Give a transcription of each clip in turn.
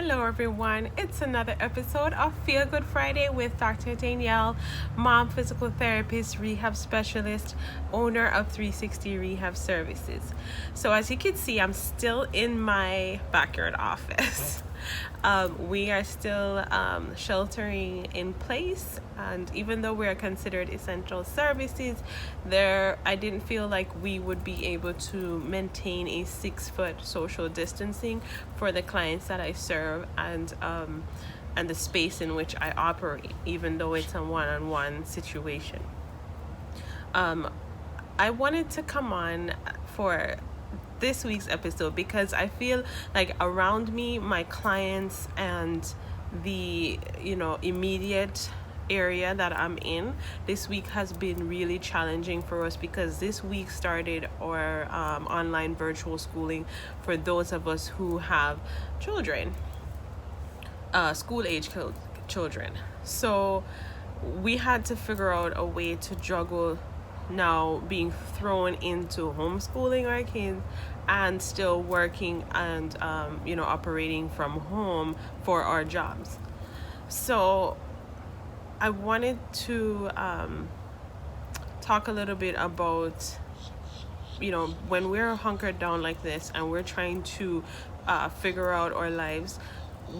Hello, everyone. It's another episode of Feel Good Friday with Dr. Danielle, mom physical therapist, rehab specialist, owner of 360 Rehab Services. So, as you can see, I'm still in my backyard office. We are still sheltering in place, and even though we are considered essential services, I didn't feel like we would be able to maintain a 6-foot social distancing for the clients that I serve and the space in which I operate, even though it's a one-on-one situation. I wanted to come on for this week's episode because I feel like around me, my clients and the immediate area that I'm in this week has been really challenging for us because this week started our online virtual schooling for those of us who have children, school age children. So we had to figure out a way to juggle now being thrown into homeschooling our kids and still working and operating from home for our jobs. So I wanted to talk a little bit about when we're hunkered down like this and we're trying to figure out our lives,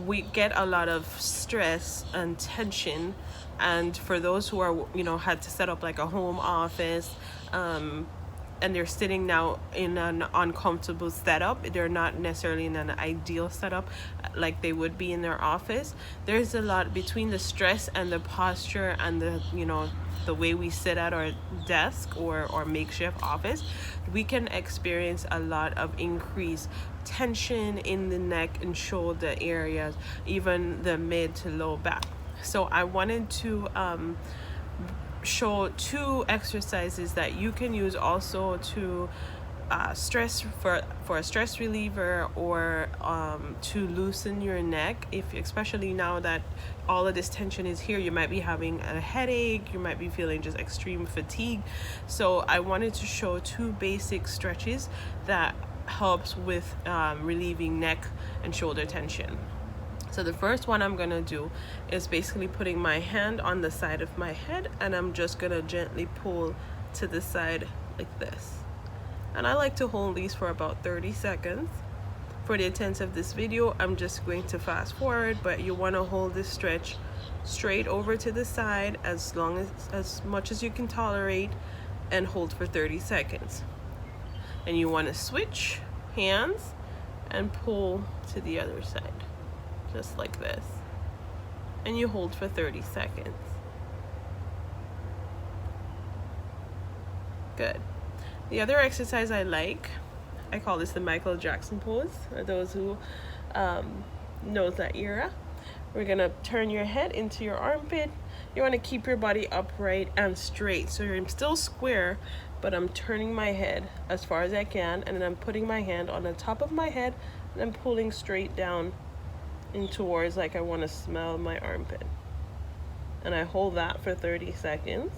we get a lot of stress and tension. And for those who are had to set up like a home office and they're sitting now in an uncomfortable setup, they're not necessarily in an ideal setup like they would be in their office. There's a lot between the stress and the posture and the way we sit at our desk or makeshift office. We can experience a lot of increased tension in the neck and shoulder areas, even the mid to low back. So I wanted to show 2 exercises that you can use also to stress for a stress reliever or to loosen your neck, especially now that all of this tension is here. You might be having a headache, you might be feeling just extreme fatigue. So I wanted to show 2 basic stretches that helps with relieving neck and shoulder tension. So the first one I'm going to do is basically putting my hand on the side of my head, and I'm just going to gently pull to the side like this. And I like to hold these for about 30 seconds. For the intent of this video, I'm just going to fast forward, but you want to hold this stretch straight over to the side as much as you can tolerate, and hold for 30 seconds. And you want to switch hands and pull to the other side. Just like this, and you hold for 30 seconds. Good. The other exercise I call this the Michael Jackson pose, for those who knows that era. We're gonna turn your head into your armpit. You want to keep your body upright and straight, so you're still square, but I'm turning my head as far as I can, and then I'm putting my hand on the top of my head and I'm pulling straight down in towards like I want to smell my armpit, and I hold that for 30 seconds,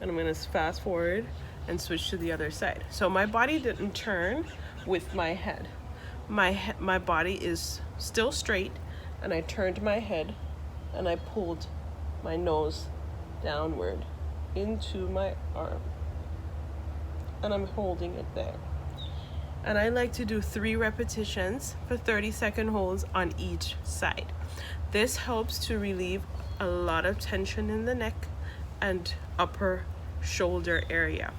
and I'm going to fast forward and switch to the other side. So my body didn't turn with my head. My body is still straight, and I turned my head and I pulled my nose downward into my arm, and I'm holding it there. And I like to do 3 repetitions for 30-second holds on each side. This helps to relieve a lot of tension in the neck and upper shoulder area.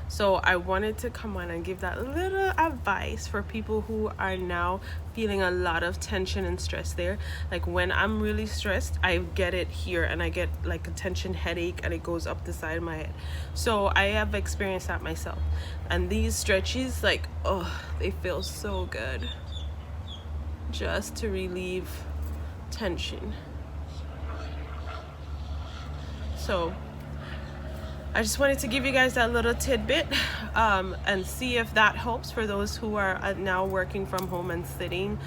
So I wanted to come on and give that little advice for people who are now feeling a lot of tension and stress there. Like when I'm really stressed, I get it here, and I get like a tension headache, and it goes up the side of my head. So I have experienced that myself. And these stretches, they feel so good just to relieve tension. So I just wanted to give you guys that little tidbit and see if that helps for those who are now working from home and sitting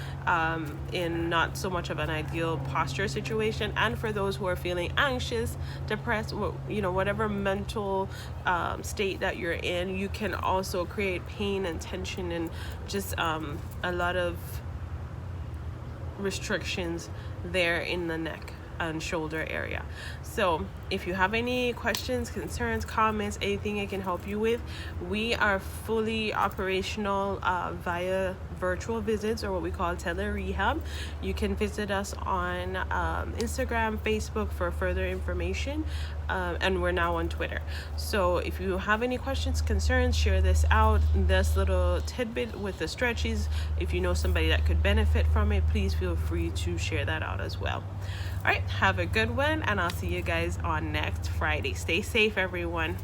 in not so much of an ideal posture situation, and for those who are feeling anxious, depressed, whatever mental state that you're in. You can also create pain and tension and just a lot of restrictions there in the neck and shoulder area. So if you have any questions, concerns, comments, anything I can help you with, we are fully operational via virtual visits, or what we call tele-rehab. You can visit us on Instagram, Facebook for further information, and we're now on Twitter. So if you have any questions, concerns, share this out, this little tidbit with the stretches. If you know somebody that could benefit from it, please feel free to share that out as well. All right, have a good one, and I'll see you guys on next Friday. Stay safe, everyone.